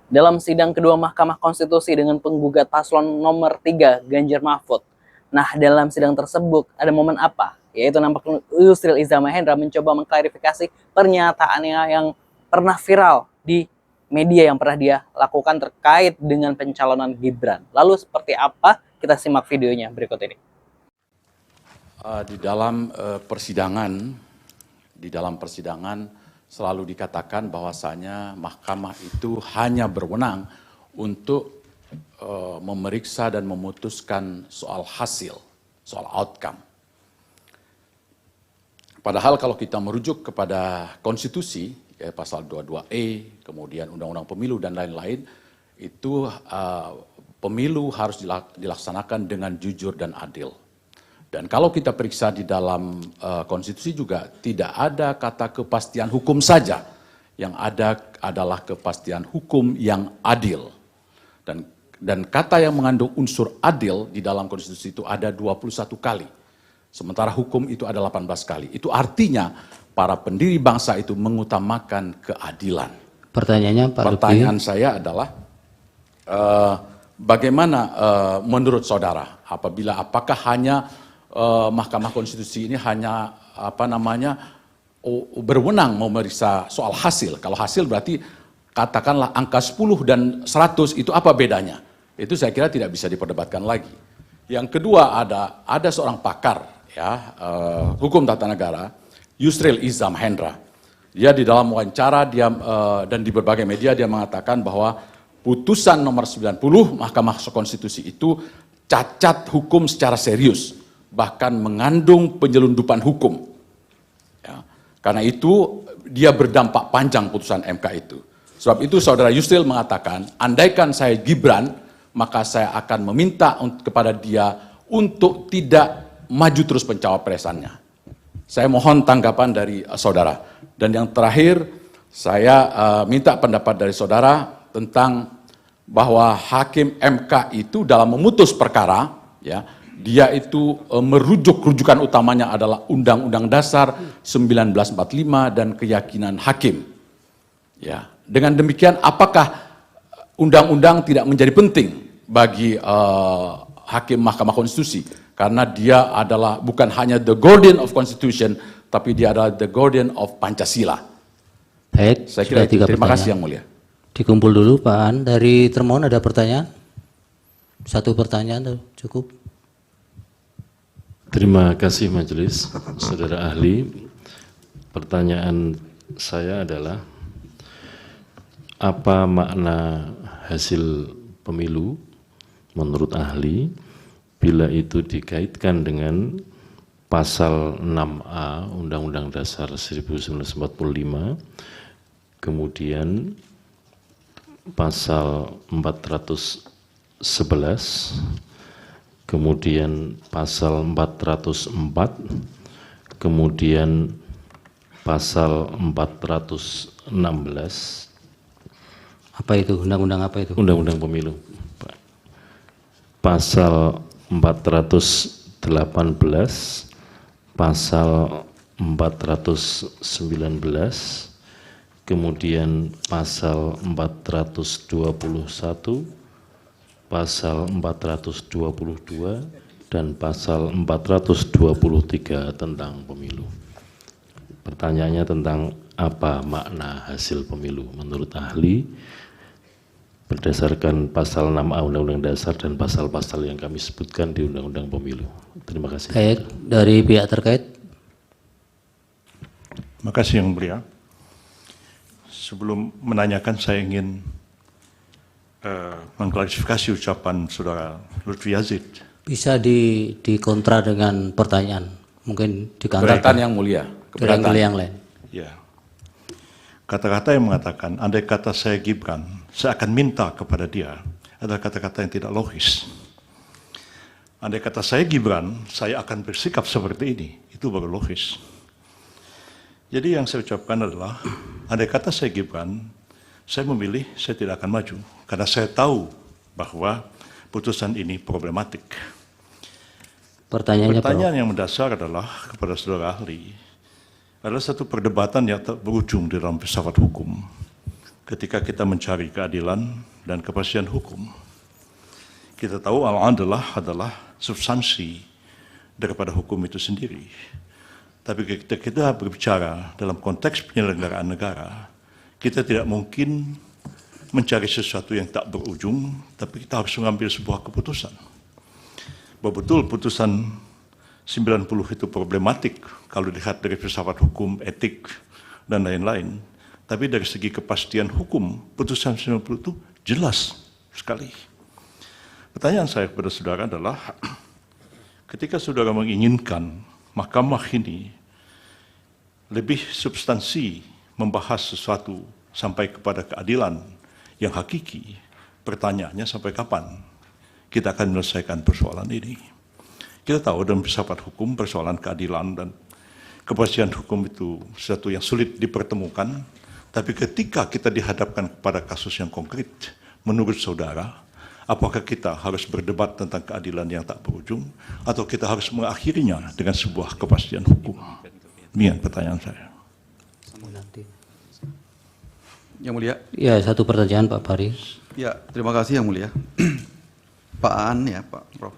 dalam sidang kedua Mahkamah Konstitusi dengan penggugat paslon nomor 3 Ganjar Mahfud. Nah, dalam sidang tersebut ada momen apa? Yaitu nampak Yusril Iza Mahendra mencoba mengklarifikasi pernyataannya yang pernah viral di media yang pernah dia lakukan terkait dengan pencalonan Gibran. Lalu seperti apa? Kita simak videonya berikut ini. Di dalam persidangan selalu dikatakan bahwasanya mahkamah itu hanya berwenang untuk memeriksa dan memutuskan soal hasil, soal outcome. Padahal kalau kita merujuk kepada konstitusi, ya pasal 22E, kemudian undang-undang pemilu dan lain-lain, itu pemilu harus dilaksanakan dengan jujur dan adil. Dan kalau kita periksa di dalam konstitusi juga tidak ada kata kepastian hukum saja. Yang ada adalah kepastian hukum yang adil. Dan kata yang mengandung unsur adil di dalam konstitusi itu ada 21 kali. Sementara hukum itu ada 18 kali. Itu artinya para pendiri bangsa itu mengutamakan keadilan. Pertanyaannya Pak Pertanyaan saya adalah bagaimana menurut saudara apakah hanya Mahkamah Konstitusi ini hanya berwenang memeriksa soal hasil. Kalau hasil berarti katakanlah angka 10 dan 100 itu apa bedanya? Itu saya kira tidak bisa diperdebatkan lagi. Yang kedua ada seorang pakar ya hukum tata negara, Yusril Iza Mahendra. Dia di dalam wawancara dan di berbagai media dia mengatakan bahwa putusan nomor 90 Mahkamah Konstitusi itu cacat hukum secara serius, bahkan mengandung penyelundupan hukum. Ya. Karena itu dia berdampak panjang putusan MK itu. Sebab itu saudara Yusril mengatakan, andaikan saya Gibran, maka saya akan meminta kepada dia untuk tidak maju terus pencawapresannya. Saya mohon tanggapan dari saudara. Dan yang terakhir, saya minta pendapat dari saudara tentang bahwa hakim MK itu dalam memutus perkara, ya, dia itu rujukan utamanya adalah Undang-Undang Dasar 1945 dan keyakinan hakim. Ya, dengan demikian apakah undang-undang tidak menjadi penting bagi hakim Mahkamah Konstitusi? Karena dia adalah bukan hanya the guardian of Constitution, tapi dia adalah the guardian of Pancasila. Baik, saya kira itu. Terima kasih Yang Mulia. Dikumpul dulu Pak An. Dari termohon ada pertanyaan? Satu pertanyaan cukup. Terima kasih Majelis, Saudara Ahli. Pertanyaan saya adalah, apa makna hasil pemilu menurut ahli bila itu dikaitkan dengan pasal 6A Undang-Undang Dasar 1945, kemudian pasal 411, kemudian pasal 404, kemudian pasal 416. Apa itu? Undang-undang apa itu? Undang-undang pemilu. Pasal 418, pasal 419, kemudian pasal 421, pasal 422, dan pasal 423 tentang pemilu. Pertanyaannya tentang apa makna hasil pemilu menurut ahli berdasarkan pasal 6A Undang-Undang Dasar dan pasal-pasal yang kami sebutkan di Undang-Undang Pemilu. Terima kasih. Baik, dari pihak terkait. Terima kasih Yang Mulia. Sebelum menanyakan saya ingin mengklarifikasi ucapan Saudara Lutfi Yazid. Bisa dikontra dengan pertanyaan, mungkin keberatan Yang Mulia. Keberatan yang lain. Ya. Kata-kata yang mengatakan, andai kata saya Gibran, saya akan minta kepada dia, adalah kata-kata yang tidak logis. Andai kata saya Gibran, saya akan bersikap seperti ini, itu baru logis. Jadi yang saya ucapkan adalah, andai kata saya Gibran, saya memilih, saya tidak akan maju, karena saya tahu bahwa putusan ini problematik. Pertanyaan yang mendasar adalah kepada saudara ahli, adalah satu perdebatan yang tak berujung di dalam filsafat hukum. ketika kita mencari keadilan dan kepastian hukum, kita tahu al-adalah adalah substansi daripada hukum itu sendiri. Tapi ketika kita berbicara dalam konteks penyelenggaraan negara, kita tidak mungkin mencari sesuatu yang tak berujung, tapi kita harus mengambil sebuah keputusan. Bahwa betul putusan 90 itu problematik kalau dilihat dari filsafat hukum, etik, dan lain-lain. Tapi dari segi kepastian hukum, putusan 90 itu jelas sekali. Pertanyaan saya kepada saudara adalah, ketika saudara menginginkan mahkamah ini lebih substansi membahas sesuatu sampai kepada keadilan yang hakiki, pertanyaannya sampai kapan kita akan menyelesaikan persoalan ini? Kita tahu dalam filsafat hukum persoalan keadilan dan kepastian hukum itu sesuatu yang sulit dipertemukan, tapi ketika kita dihadapkan kepada kasus yang konkret, menurut saudara, apakah kita harus berdebat tentang keadilan yang tak berujung, atau kita harus mengakhirinya dengan sebuah kepastian hukum? Demikian pertanyaan saya. Yang Mulia. Ya, satu pertanyaan Pak Pari. Ya, terima kasih Yang Mulia. Pak Aan ya, Pak Prof.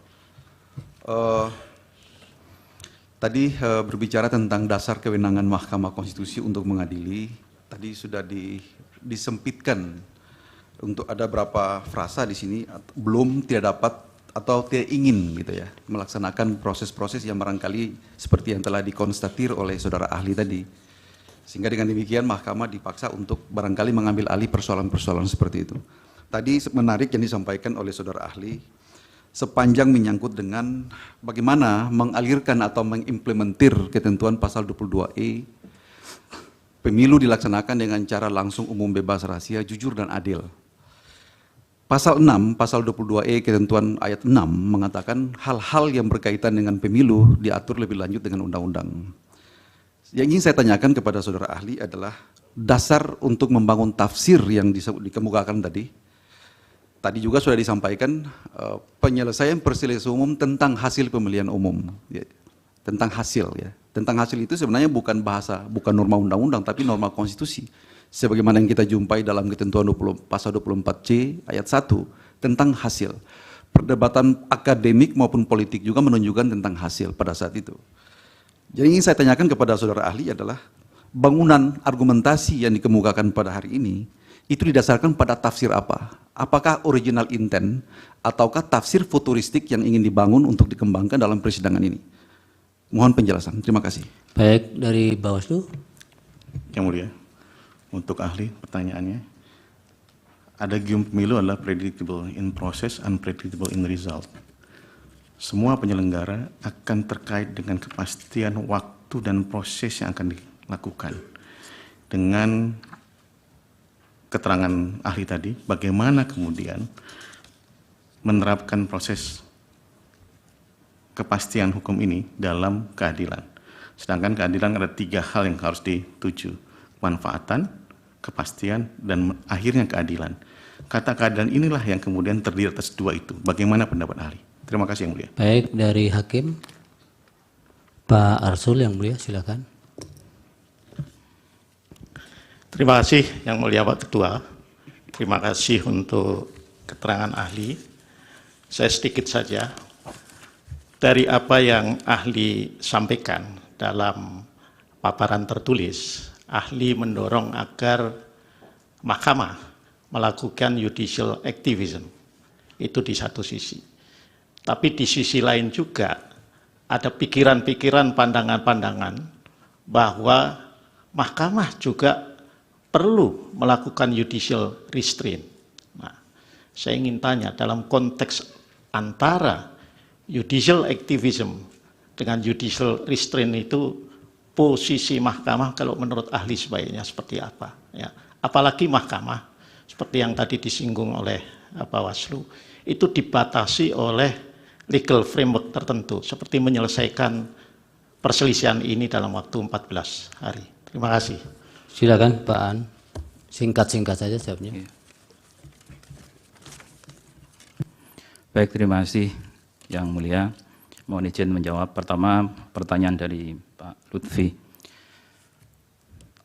Tadi berbicara tentang dasar kewenangan Mahkamah Konstitusi untuk mengadili. Tadi sudah disempitkan untuk ada berapa frasa di sini belum, tidak dapat atau tidak ingin gitu ya melaksanakan proses-proses yang barangkali seperti yang telah dikonstatir oleh saudara ahli tadi. Sehingga dengan demikian mahkamah dipaksa untuk barangkali mengambil alih persoalan-persoalan seperti itu. Tadi menarik yang disampaikan oleh saudara ahli sepanjang menyangkut dengan bagaimana mengalirkan atau mengimplementir ketentuan pasal 22E, pemilu dilaksanakan dengan cara langsung, umum, bebas, rahasia, jujur, dan adil. Pasal 6, pasal 22E ketentuan ayat 6 mengatakan hal-hal yang berkaitan dengan pemilu diatur lebih lanjut dengan undang-undang. Yang ingin saya tanyakan kepada saudara ahli adalah dasar untuk membangun tafsir yang dikemukakan tadi. Tadi juga sudah disampaikan penyelesaian perselisihan umum tentang hasil pemilihan umum, ya, tentang hasil ya. Tentang hasil itu sebenarnya bukan bahasa, bukan norma undang-undang, tapi norma konstitusi. Sebagaimana yang kita jumpai dalam ketentuan pasal 24C ayat 1 tentang hasil. Perdebatan akademik maupun politik juga menunjukkan tentang hasil pada saat itu. Jadi ingin saya tanyakan kepada saudara ahli adalah bangunan argumentasi yang dikemukakan pada hari ini itu didasarkan pada tafsir apa? Apakah original intent ataukah tafsir futuristik yang ingin dibangun untuk dikembangkan dalam persidangan ini? Mohon penjelasan. Terima kasih. Baik, dari Bawaslu. Yang Mulia, untuk ahli pertanyaannya, ada gium pemilu adalah predictable in process, unpredictable in result. Semua penyelenggara akan terkait dengan kepastian waktu dan proses yang akan dilakukan. Dengan keterangan ahli tadi, bagaimana kemudian menerapkan proses kepastian hukum ini dalam keadilan. Sedangkan keadilan ada 3 hal yang harus dituju. Manfaatan, kepastian, dan akhirnya keadilan. Kata keadilan inilah yang kemudian terdiri atas 2 itu. Bagaimana pendapat ahli? Terima kasih Yang Mulia. Baik, dari Hakim. Pak Arsul Yang Mulia, silakan. Terima kasih Yang Mulia Pak Ketua. Terima kasih untuk keterangan ahli. Saya sedikit saja. Dari apa yang ahli sampaikan dalam paparan tertulis, ahli mendorong agar mahkamah melakukan judicial activism. Itu di satu sisi. Tapi di sisi lain juga ada pikiran-pikiran, pandangan-pandangan bahwa mahkamah juga perlu melakukan judicial restraint. Nah, saya ingin tanya dalam konteks antara judicial activism dengan judicial restraint itu posisi mahkamah kalau menurut ahli sebaiknya seperti apa? Ya, apalagi mahkamah seperti yang tadi disinggung oleh Bawaslu itu dibatasi oleh legal framework tertentu seperti menyelesaikan perselisihan ini dalam waktu 14 hari. Terima kasih. Silakan Pak An, singkat-singkat saja jawabnya. Baik, terima kasih Yang Mulia. Mohon izin menjawab. Pertama, pertanyaan dari Pak Lutfi.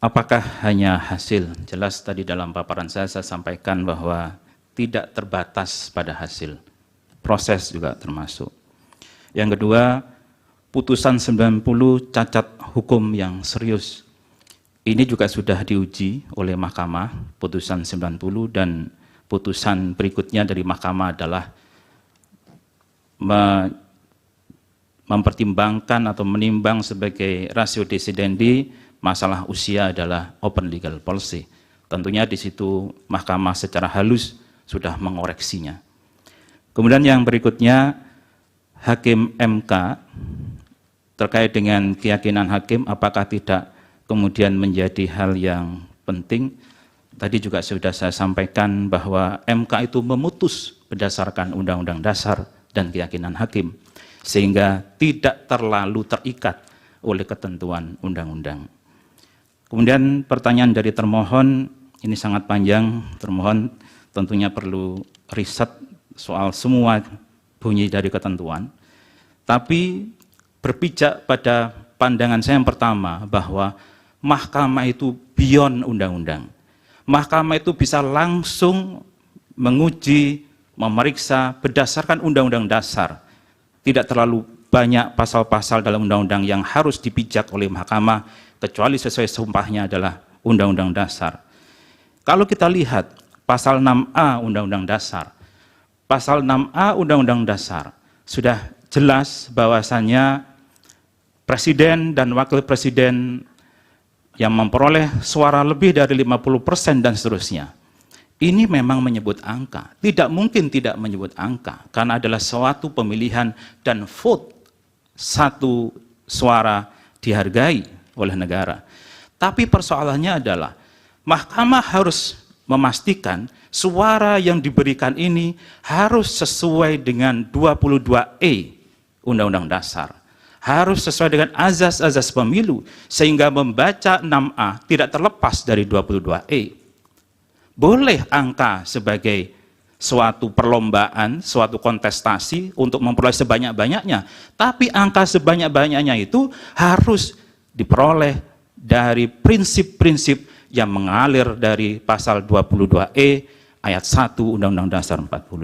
apakah hanya hasil? Jelas tadi dalam paparan saya sampaikan bahwa tidak terbatas pada hasil. Proses juga termasuk. Yang kedua, putusan 90 cacat hukum yang serius. Ini juga sudah diuji oleh Mahkamah, putusan 90, dan putusan berikutnya dari Mahkamah adalah mempertimbangkan atau menimbang sebagai ratio decidendi masalah usia adalah open legal policy. Tentunya di situ Mahkamah secara halus sudah mengoreksinya. Kemudian yang berikutnya, Hakim MK terkait dengan keyakinan hakim apakah tidak kemudian menjadi hal yang penting. Tadi juga sudah saya sampaikan bahwa MK itu memutus berdasarkan Undang-Undang Dasar dan keyakinan hakim, sehingga tidak terlalu terikat oleh ketentuan undang-undang. Kemudian pertanyaan dari termohon, ini sangat panjang, termohon tentunya perlu riset soal semua bunyi dari ketentuan, tapi berpijak pada pandangan saya yang pertama bahwa Mahkamah itu beyond undang-undang. Mahkamah itu bisa langsung menguji, memeriksa berdasarkan Undang-Undang Dasar. Tidak terlalu banyak pasal-pasal dalam undang-undang yang harus dipijak oleh Mahkamah, kecuali sesuai sumpahnya adalah Undang-Undang Dasar. Kalau kita lihat pasal 6A Undang-Undang Dasar, pasal 6A Undang-Undang Dasar sudah jelas bahwasannya Presiden dan Wakil Presiden yang memperoleh suara lebih dari 50% dan seterusnya. Ini memang menyebut angka. Tidak mungkin tidak menyebut angka, karena adalah suatu pemilihan dan vote satu suara dihargai oleh negara. Tapi persoalannya adalah Mahkamah harus memastikan suara yang diberikan ini harus sesuai dengan 22E Undang-Undang Dasar. Harus sesuai dengan azas-azas pemilu, sehingga membaca 6A tidak terlepas dari 22E. Boleh angka sebagai suatu perlombaan, suatu kontestasi untuk memperoleh sebanyak-banyaknya, tapi angka sebanyak-banyaknya itu harus diperoleh dari prinsip-prinsip yang mengalir dari pasal 22E ayat 1 Undang-Undang Dasar 45.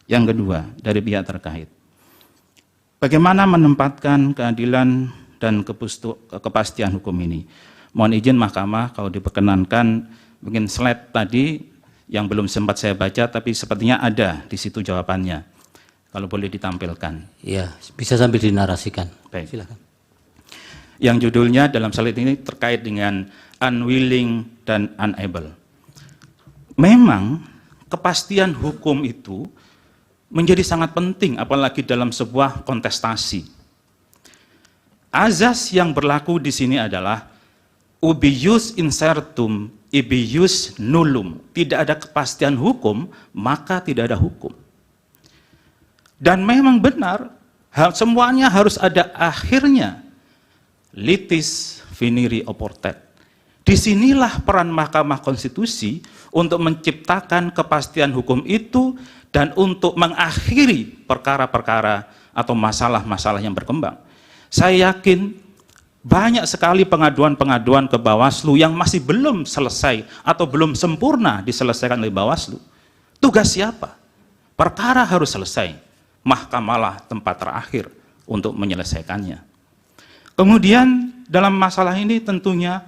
Yang kedua, dari pihak terkait. Bagaimana menempatkan keadilan dan kepastian hukum ini? Mohon izin Mahkamah kalau diperkenankan, mungkin slide tadi yang belum sempat saya baca, tapi sepertinya ada di situ jawabannya. Kalau boleh ditampilkan. Ya, bisa sambil dinarasikan. Baik. Silakan. Yang judulnya dalam slide ini terkait dengan unwilling dan unable. Memang kepastian hukum itu menjadi sangat penting, apalagi dalam sebuah kontestasi. Azas yang berlaku di sini adalah ubi ius incertum, ibi ius nullum. Tidak ada kepastian hukum, maka tidak ada hukum. Dan memang benar, semuanya harus ada akhirnya. Litis finiri oportet. Disinilah peran Mahkamah Konstitusi untuk menciptakan kepastian hukum itu dan untuk mengakhiri perkara-perkara atau masalah-masalah yang berkembang. Saya yakin banyak sekali pengaduan-pengaduan ke Bawaslu yang masih belum selesai atau belum sempurna diselesaikan oleh Bawaslu. Tugas siapa? Perkara harus selesai. Mahkamahlah tempat terakhir untuk menyelesaikannya. Kemudian dalam masalah ini tentunya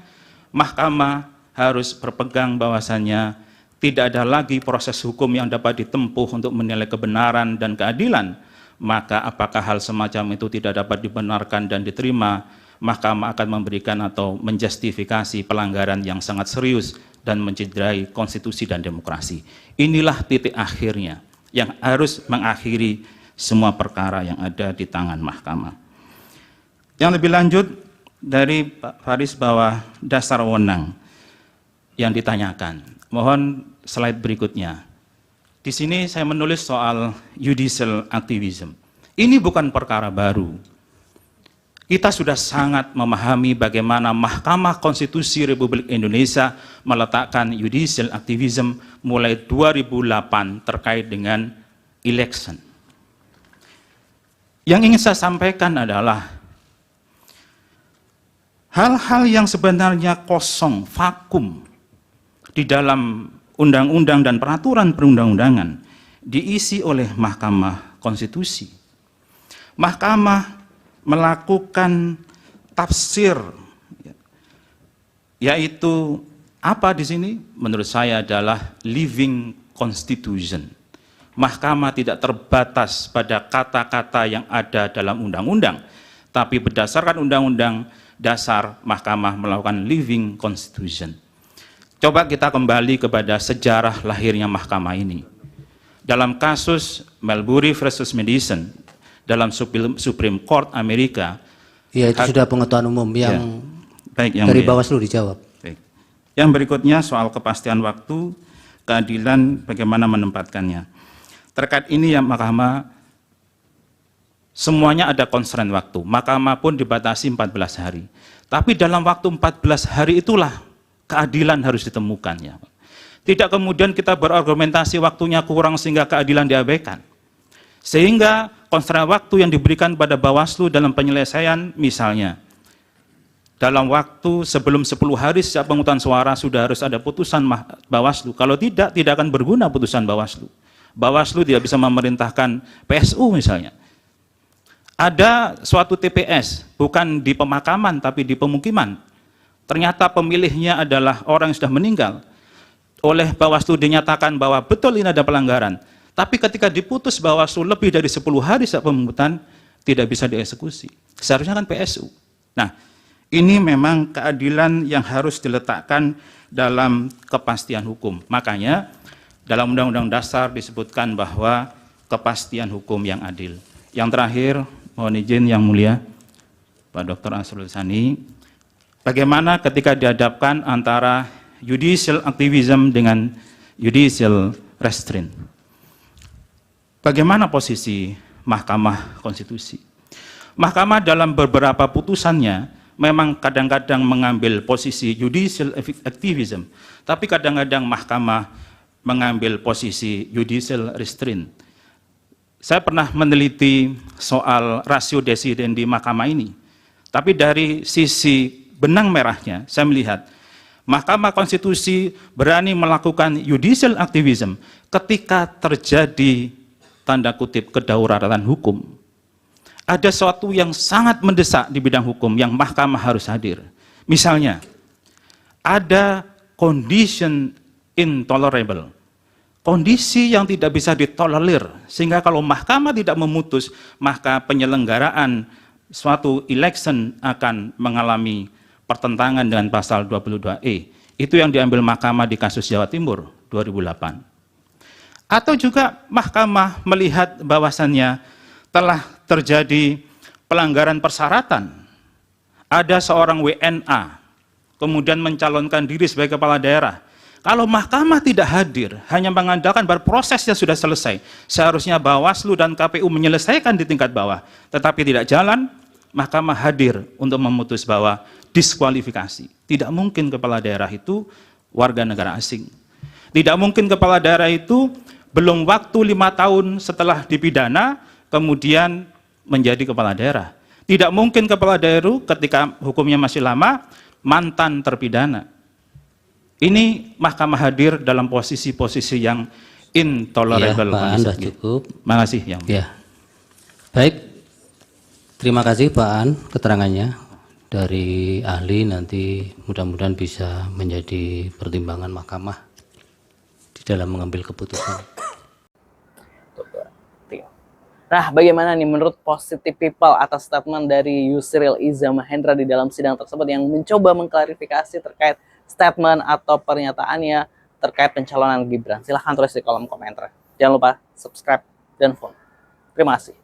Mahkamah harus berpegang bahwasannya tidak ada lagi proses hukum yang dapat ditempuh untuk menilai kebenaran dan keadilan. Maka apakah hal semacam itu tidak dapat dibenarkan dan diterima, Mahkamah akan memberikan atau menjustifikasi pelanggaran yang sangat serius dan mencederai konstitusi dan demokrasi. Inilah titik akhirnya yang harus mengakhiri semua perkara yang ada di tangan Mahkamah. Yang lebih lanjut dari Pak Faris bahwa dasar wewenang yang ditanyakan. Mohon slide berikutnya. Di sini saya menulis soal judicial activism. Ini bukan perkara baru. Kita sudah sangat memahami bagaimana Mahkamah Konstitusi Republik Indonesia meletakkan judicial activism mulai 2008 terkait dengan election. Yang ingin saya sampaikan adalah hal-hal yang sebenarnya kosong, vakum di dalam undang-undang dan peraturan perundang-undangan diisi oleh Mahkamah Konstitusi. Mahkamah melakukan tafsir, yaitu apa di sini? Menurut saya adalah living constitution. Mahkamah tidak terbatas pada kata-kata yang ada dalam undang-undang, tapi berdasarkan undang-undang dasar, Mahkamah melakukan living constitution. Coba kita kembali kepada sejarah lahirnya Mahkamah ini. Dalam kasus Marbury versus Madison, dalam Supreme Court Amerika. Ya, itu sudah pengetahuan umum yang, baik, yang dari mulia. Bawaslu dijawab. Baik. Yang berikutnya soal kepastian waktu, keadilan, bagaimana menempatkannya. Terkait ini yang Mahkamah semuanya ada constraint waktu. Mahkamah pun dibatasi 14 hari. Tapi dalam waktu 14 hari itulah keadilan harus ditemukan. Ya. Tidak kemudian kita berargumentasi waktunya kurang sehingga keadilan diabaikan. Sehingga constraint waktu yang diberikan pada Bawaslu dalam penyelesaian, misalnya dalam waktu sebelum 10 hari sejak pemungutan suara sudah harus ada putusan Bawaslu. Kalau tidak akan berguna putusan Bawaslu. Bawaslu tidak bisa memerintahkan PSU misalnya. Ada suatu TPS, bukan di pemakaman tapi di pemukiman. Ternyata pemilihnya adalah orang yang sudah meninggal. Oleh Bawaslu dinyatakan bahwa betul ini ada pelanggaran. Tapi ketika diputus Bawaslu lebih dari 10 hari saat pemungutan, tidak bisa dieksekusi. Seharusnya kan PSU. Nah, ini memang keadilan yang harus diletakkan dalam kepastian hukum. Makanya dalam Undang-Undang Dasar disebutkan bahwa kepastian hukum yang adil. Yang terakhir, mohon izin yang mulia, Pak Dr. Asrul Sani, bagaimana ketika dihadapkan antara judicial activism dengan judicial restraint? Bagaimana posisi Mahkamah Konstitusi? Mahkamah dalam beberapa putusannya memang kadang-kadang mengambil posisi judicial activism, tapi kadang-kadang Mahkamah mengambil posisi judicial restraint. Saya pernah meneliti soal rasio desiden di Mahkamah ini, tapi dari sisi benang merahnya saya melihat Mahkamah Konstitusi berani melakukan judicial activism ketika terjadi tanda kutip kedaulatan hukum. Ada sesuatu yang sangat mendesak di bidang hukum yang Mahkamah harus hadir. Misalnya, ada condition intolerable, kondisi yang tidak bisa ditolerir, sehingga kalau Mahkamah tidak memutus, maka penyelenggaraan suatu election akan mengalami pertentangan dengan pasal 22E. Itu yang diambil Mahkamah di kasus Jawa Timur 2008. Atau juga Mahkamah melihat bahwasannya telah terjadi pelanggaran persyaratan. Ada seorang WNA kemudian mencalonkan diri sebagai kepala daerah. Kalau Mahkamah tidak hadir, hanya mengandalkan bahwa prosesnya sudah selesai, seharusnya Bawaslu dan KPU menyelesaikan di tingkat bawah, tetapi tidak jalan, Mahkamah hadir untuk memutus bahwa diskualifikasi. Tidak mungkin kepala daerah itu warga negara asing. Tidak mungkin kepala daerah itu belum waktu 5 tahun setelah dipidana, kemudian menjadi kepala daerah. Tidak mungkin kepala daerah ketika hukumnya masih lama, mantan terpidana. Ini Mahkamah hadir dalam posisi-posisi yang intolerable. Ya, Pak An, sudah cukup. Terima kasih. Yang ya. Baik, terima kasih Pak An keterangannya. Dari ahli nanti mudah-mudahan bisa menjadi pertimbangan Mahkamah di dalam mengambil keputusan. Nah, bagaimana nih menurut Positive People atas statement dari Yusril Iza Mahendra di dalam sidang tersebut yang mencoba mengklarifikasi terkait statement atau pernyataannya terkait pencalonan Gibran? Silahkan tulis di kolom komentar. Jangan lupa subscribe dan follow. Terima kasih.